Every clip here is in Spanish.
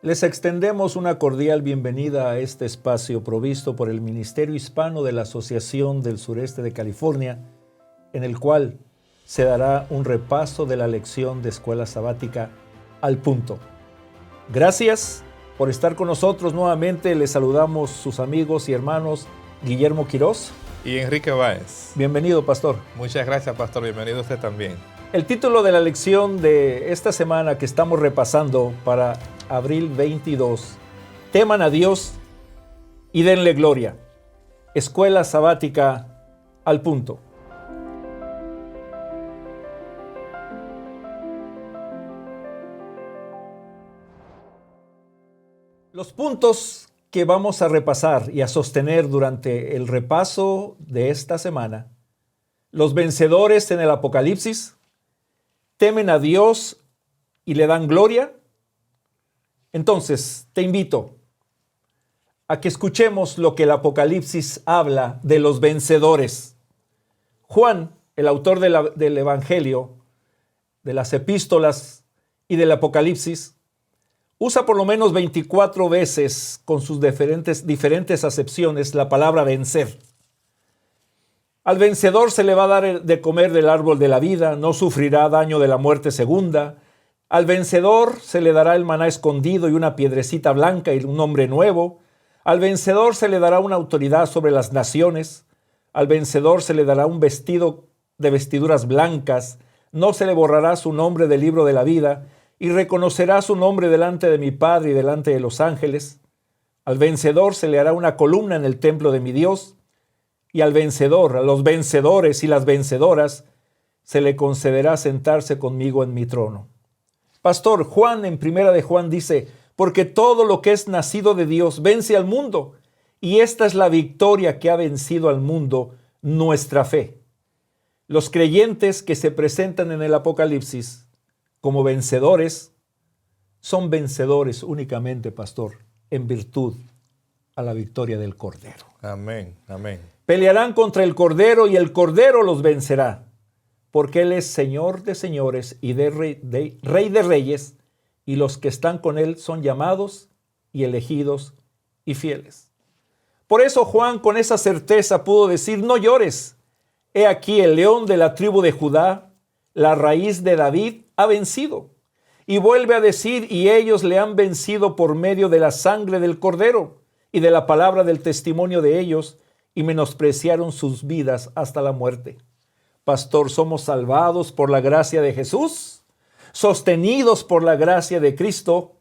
Les extendemos una cordial bienvenida a este espacio provisto por el Ministerio Hispano de la Asociación del Sureste de California, en el cual se dará un repaso de la lección de Escuela Sabática al punto. Gracias por estar con nosotros nuevamente. Les saludamos sus amigos y hermanos Guillermo Quirós y Enrique Báez. Bienvenido, pastor. Muchas gracias, pastor. Bienvenido usted también. El título de la lección de esta semana que estamos repasando para abril 22, teman a Dios y denle gloria. Escuela Sabática al punto. Los puntos que vamos a repasar y a sostener durante el repaso de esta semana: los vencedores en el Apocalipsis, temen a Dios y le dan gloria. Entonces, te invito a que escuchemos lo que el Apocalipsis habla de los vencedores. Juan, el autor del Evangelio, de las epístolas y del Apocalipsis, usa por lo menos 24 veces, con sus diferentes acepciones, la palabra vencer. Al vencedor se le va a dar de comer del árbol de la vida, no sufrirá daño de la muerte segunda. Al vencedor se le dará el maná escondido y una piedrecita blanca y un nombre nuevo. Al vencedor se le dará una autoridad sobre las naciones. Al vencedor se le dará un vestido de vestiduras blancas. No se le borrará su nombre del libro de la vida, y reconocerá su nombre delante de mi Padre y delante de los ángeles. Al vencedor se le hará una columna en el templo de mi Dios, y al vencedor, a los vencedores y las vencedoras, se le concederá sentarse conmigo en mi trono. Pastor, Juan en Primera de Juan dice: porque todo lo que es nacido de Dios vence al mundo, y esta es la victoria que ha vencido al mundo, nuestra fe. Los creyentes que se presentan en el Apocalipsis como vencedores, son vencedores únicamente, pastor, en virtud a la victoria del Cordero. Amén, amén. Pelearán contra el Cordero y el Cordero los vencerá, porque Él es Señor de señores y Rey de reyes, y los que están con Él son llamados y elegidos y fieles. Por eso Juan con esa certeza pudo decir: no llores, he aquí el león de la tribu de Judá, la raíz de David, ha vencido. Y vuelve a decir: y ellos le han vencido por medio de la sangre del Cordero y de la palabra del testimonio de ellos, y menospreciaron sus vidas hasta la muerte. Pastor, somos salvados por la gracia de Jesús, sostenidos por la gracia de Cristo,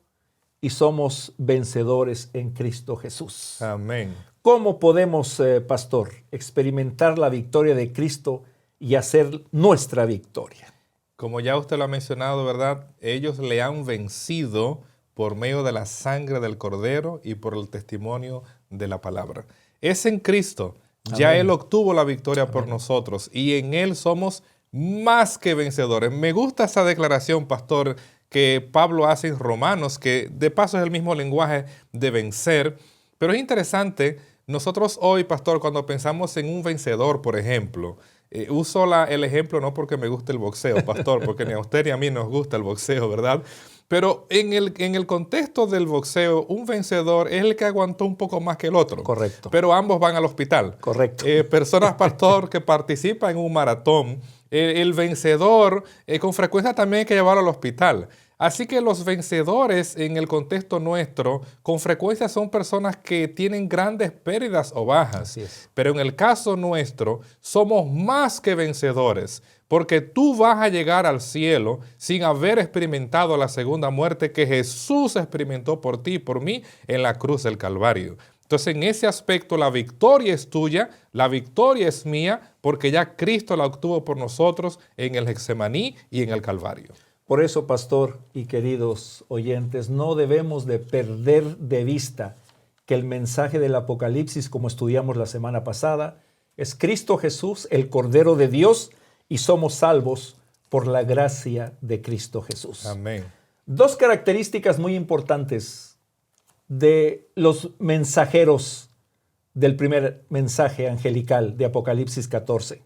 y somos vencedores en Cristo Jesús. Amén. ¿Cómo podemos, pastor, experimentar la victoria de Cristo y hacer nuestra victoria? Como ya usted lo ha mencionado, ¿verdad? Ellos le han vencido por medio de la sangre del Cordero y por el testimonio de la palabra. Es en Cristo. Ya Amén. Él obtuvo la victoria Amén. por nosotros, y en Él somos más que vencedores. Me gusta esa declaración, pastor, que Pablo hace en Romanos, que de paso es el mismo lenguaje de vencer. Pero es interesante, nosotros hoy, pastor, cuando pensamos en un vencedor, por ejemplo, uso el ejemplo no porque me guste el boxeo, pastor, porque ni a usted ni a mí nos gusta el boxeo, ¿verdad? Pero en el contexto del boxeo, un vencedor es el que aguantó un poco más que el otro. Correcto. Pero ambos van al hospital. Correcto. Personas, pastor, que participan en un maratón, el vencedor con frecuencia también hay que llevarlo al hospital. Así que los vencedores en el contexto nuestro con frecuencia son personas que tienen grandes pérdidas o bajas. Así es. Pero en el caso nuestro somos más que vencedores, porque tú vas a llegar al cielo sin haber experimentado la segunda muerte que Jesús experimentó por ti y por mí en la cruz del Calvario. Entonces, en ese aspecto, la victoria es tuya, la victoria es mía, porque ya Cristo la obtuvo por nosotros en el Getsemaní y en el Calvario. Por eso, pastor y queridos oyentes, no debemos de perder de vista que el mensaje del Apocalipsis, como estudiamos la semana pasada, es Cristo Jesús, el Cordero de Dios, y somos salvos por la gracia de Cristo Jesús. Amén. Dos características muy importantes de los mensajeros del primer mensaje angelical de Apocalipsis 14.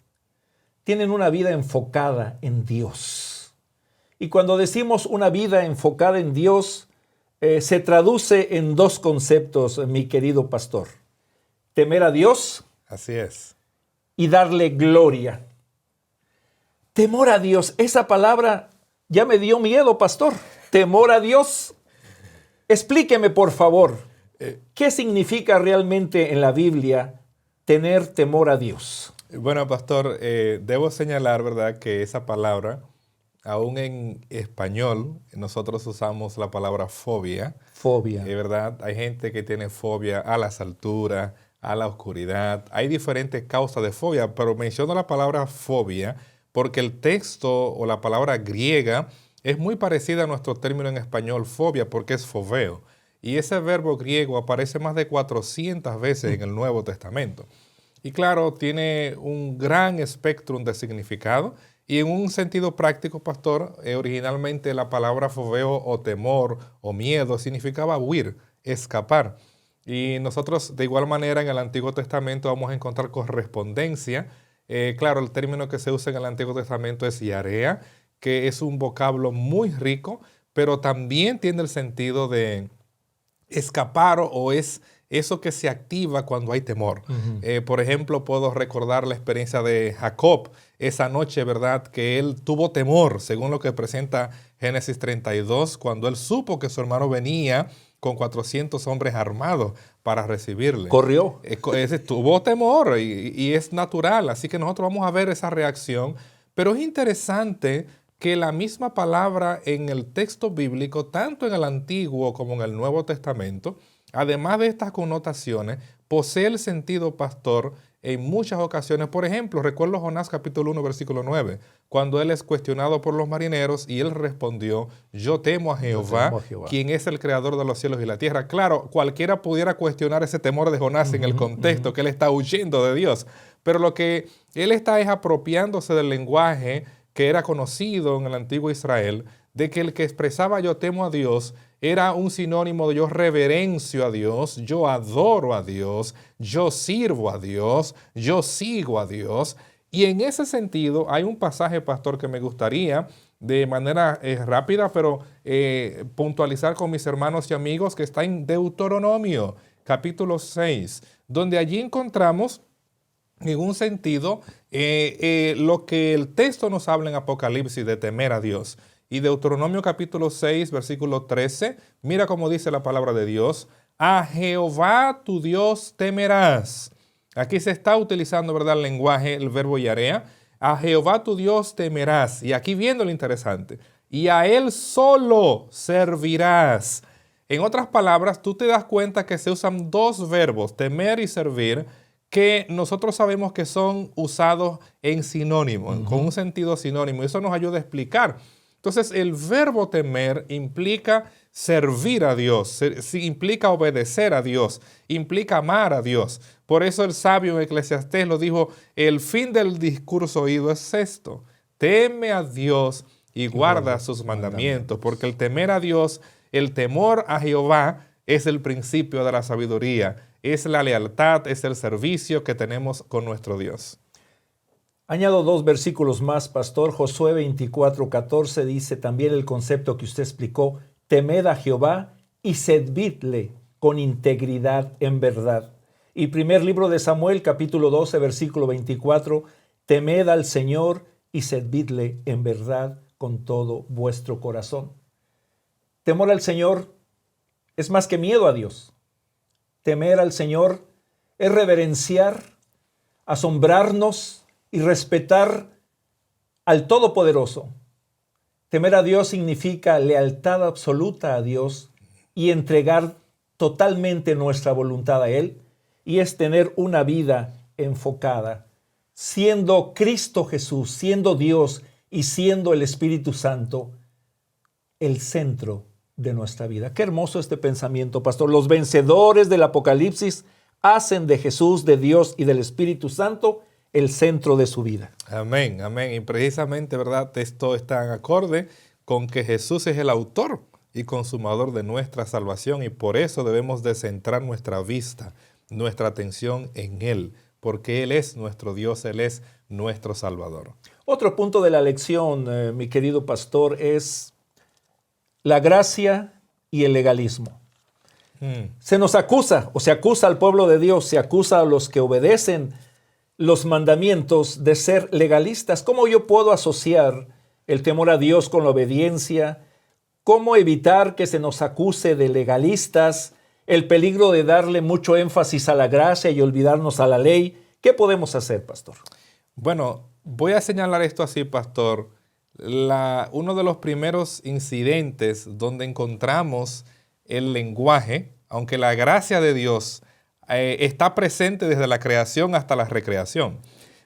Tienen una vida enfocada en Dios. Y cuando decimos una vida enfocada en Dios, se traduce en dos conceptos, mi querido pastor. Temer a Dios Así es. y darle gloria. Temor a Dios, esa palabra ya me dio miedo, pastor. Temor a Dios. Explíqueme, por favor, ¿qué significa realmente en la Biblia tener temor a Dios? Bueno, pastor, debo señalar, ¿verdad?, que esa palabra, aún en español, nosotros usamos la palabra fobia. Fobia. ¿Verdad? Hay gente que tiene fobia a las alturas, a la oscuridad. Hay diferentes causas de fobia, pero menciono la palabra fobia porque el texto o la palabra griega es muy parecida a nuestro término en español fobia porque es fobeo. Y ese verbo griego aparece más de 400 veces en el Nuevo Testamento. Y claro, tiene un gran espectro de significado. Y en un sentido práctico, pastor, originalmente la palabra fobeo o temor o miedo significaba huir, escapar. Y nosotros de igual manera en el Antiguo Testamento vamos a encontrar correspondencia. Claro, el término que se usa en el Antiguo Testamento es yarea, que es un vocablo muy rico, pero también tiene el sentido de escapar o es eso que se activa cuando hay temor. Por ejemplo, puedo recordar la experiencia de Jacob esa noche, ¿verdad? Que él tuvo temor, según lo que presenta Génesis 32, cuando él supo que su hermano venía con 400 hombres armados para recibirle. Corrió. Tuvo temor y es natural, así que nosotros vamos a ver esa reacción, pero es interesante que la misma palabra en el texto bíblico, tanto en el Antiguo como en el Nuevo Testamento, además de estas connotaciones, posee el sentido, pastor, en muchas ocasiones. Por ejemplo, recuerdo Jonás capítulo 1, versículo 9, cuando él es cuestionado por los marineros y él respondió, yo temo a Jehová, quien es el creador de los cielos y la tierra. Claro, cualquiera pudiera cuestionar ese temor de Jonás en el contexto que él está huyendo de Dios, pero lo que él está es apropiándose del lenguaje que era conocido en el antiguo Israel, de que el que expresaba yo temo a Dios era un sinónimo de yo reverencio a Dios, yo adoro a Dios, yo sirvo a Dios, yo sigo a Dios. Y en ese sentido hay un pasaje, pastor, que me gustaría de manera rápida, pero puntualizar con mis hermanos y amigos, que está en Deuteronomio, capítulo 6, donde allí encontramos en un sentido lo que el texto nos habla en Apocalipsis de temer a Dios. Y Deuteronomio capítulo 6, versículo 13, mira cómo dice la palabra de Dios, a Jehová tu Dios temerás. Aquí se está utilizando, ¿verdad?, el lenguaje, el verbo yarea. A Jehová tu Dios temerás. Y aquí viendo lo interesante, y a Él solo servirás. En otras palabras, tú te das cuenta que se usan dos verbos, temer y servir, que nosotros sabemos que son usados en sinónimo, con un sentido sinónimo. Y eso nos ayuda a explicar. Entonces, el verbo temer implica servir a Dios, implica obedecer a Dios, implica amar a Dios. Por eso el sabio en Eclesiastés lo dijo, el fin del discurso oído es esto, teme a Dios y guarda sus mandamientos, porque el temer a Dios, el temor a Jehová es el principio de la sabiduría, es la lealtad, es el servicio que tenemos con nuestro Dios. Añado dos versículos más, pastor. Josué 24:14 dice también el concepto que usted explicó, temed a Jehová y servidle con integridad en verdad. Y primer libro de Samuel, capítulo 12, versículo 24, temed al Señor y servidle en verdad con todo vuestro corazón. Temor al Señor es más que miedo a Dios. Temer al Señor es reverenciar, asombrarnos y respetar al Todopoderoso. Temer a Dios significa lealtad absoluta a Dios y entregar totalmente nuestra voluntad a Él, y es tener una vida enfocada, siendo Cristo Jesús, siendo Dios y siendo el Espíritu Santo el centro de nuestra vida. Qué hermoso este pensamiento, pastor. Los vencedores del Apocalipsis hacen de Jesús, de Dios y del Espíritu Santo el centro de su vida. Amén, amén. Y precisamente, ¿verdad?, esto está en acorde con que Jesús es el autor y consumador de nuestra salvación, y por eso debemos de centrar nuestra vista, nuestra atención en Él, porque Él es nuestro Dios, Él es nuestro Salvador. Otro punto de la lección, mi querido pastor, es la gracia y el legalismo. Mm. Se nos acusa, o se acusa al pueblo de Dios, se acusa a los que obedecen los mandamientos de ser legalistas. ¿Cómo yo puedo asociar el temor a Dios con la obediencia? ¿Cómo evitar que se nos acuse de legalistas? El peligro de darle mucho énfasis a la gracia y olvidarnos a la ley. ¿Qué podemos hacer, pastor? Bueno, voy a señalar esto así, pastor. Uno de los primeros incidentes donde encontramos el lenguaje, aunque la gracia de Dios está presente desde la creación hasta la recreación.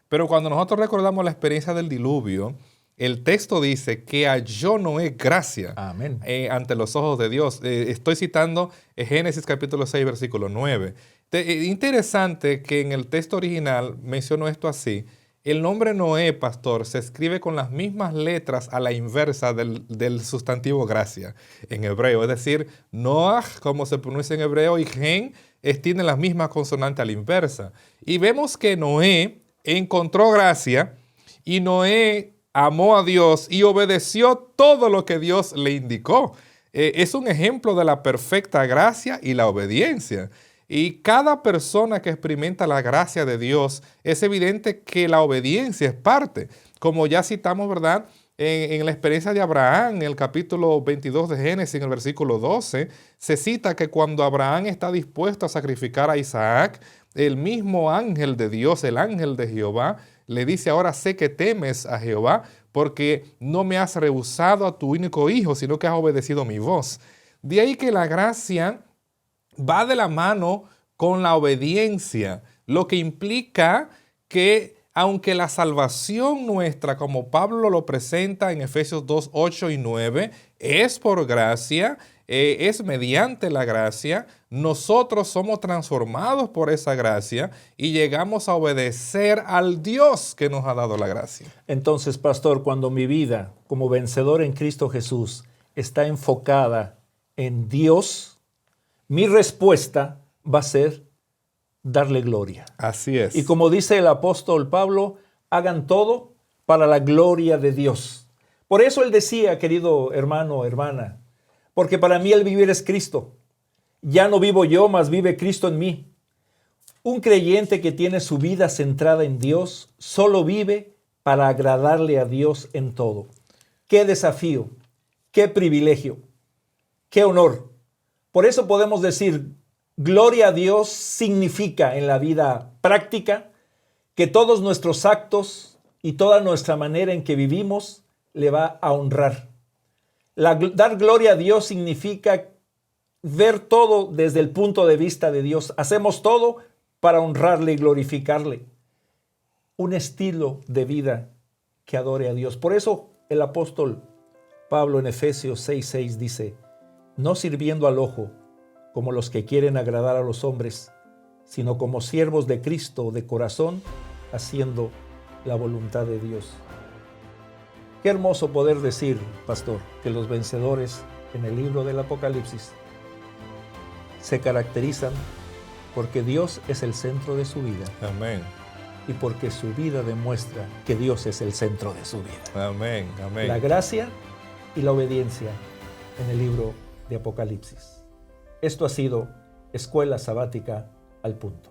Pero cuando nosotros recordamos la experiencia del diluvio, el texto dice que halló Noé gracia Amén. Ante los ojos de Dios. Estoy citando Génesis capítulo 6, versículo 9. Interesante que en el texto original mencionó esto así. El nombre Noé, pastor, se escribe con las mismas letras a la inversa del sustantivo gracia en hebreo. Es decir, Noah, como se pronuncia en hebreo, y Gen tiene las mismas consonantes a la inversa. Y vemos que Noé encontró gracia y Noé amó a Dios y obedeció todo lo que Dios le indicó. Es un ejemplo de la perfecta gracia y la obediencia. Y cada persona que experimenta la gracia de Dios, es evidente que la obediencia es parte. Como ya citamos, ¿verdad? En la experiencia de Abraham, en el capítulo 22 de Génesis, en el versículo 12, se cita que cuando Abraham está dispuesto a sacrificar a Isaac, el mismo ángel de Dios, el ángel de Jehová, le dice: ahora sé que temes a Jehová porque no me has rehusado a tu único hijo, sino que has obedecido mi voz. De ahí que la gracia va de la mano con la obediencia, lo que implica que aunque la salvación nuestra, como Pablo lo presenta en Efesios 2, 8 y 9, es por gracia, es mediante la gracia, nosotros somos transformados por esa gracia y llegamos a obedecer al Dios que nos ha dado la gracia. Entonces, pastor, cuando mi vida como vencedor en Cristo Jesús está enfocada en Dios, mi respuesta va a ser darle gloria. Así es. Y como dice el apóstol Pablo, hagan todo para la gloria de Dios. Por eso él decía, querido hermano, hermana, porque para mí el vivir es Cristo. Ya no vivo yo, mas vive Cristo en mí. Un creyente que tiene su vida centrada en Dios solo vive para agradarle a Dios en todo. ¡Qué desafío! ¡Qué privilegio! ¡Qué honor! Por eso podemos decir, gloria a Dios significa en la vida práctica que todos nuestros actos y toda nuestra manera en que vivimos le va a honrar. Dar gloria a Dios significa ver todo desde el punto de vista de Dios. Hacemos todo para honrarle y glorificarle. Un estilo de vida que adore a Dios. Por eso el apóstol Pablo en Efesios 6:6 dice, no sirviendo al ojo como los que quieren agradar a los hombres, sino como siervos de Cristo de corazón, haciendo la voluntad de Dios. Qué hermoso poder decir, pastor, que los vencedores en el libro del Apocalipsis se caracterizan porque Dios es el centro de su vida. Amén. Y porque su vida demuestra que Dios es el centro de su vida. Amén. Amén. La gracia y la obediencia en el libro de Apocalipsis. Esto ha sido Escuela Sabática al Punto.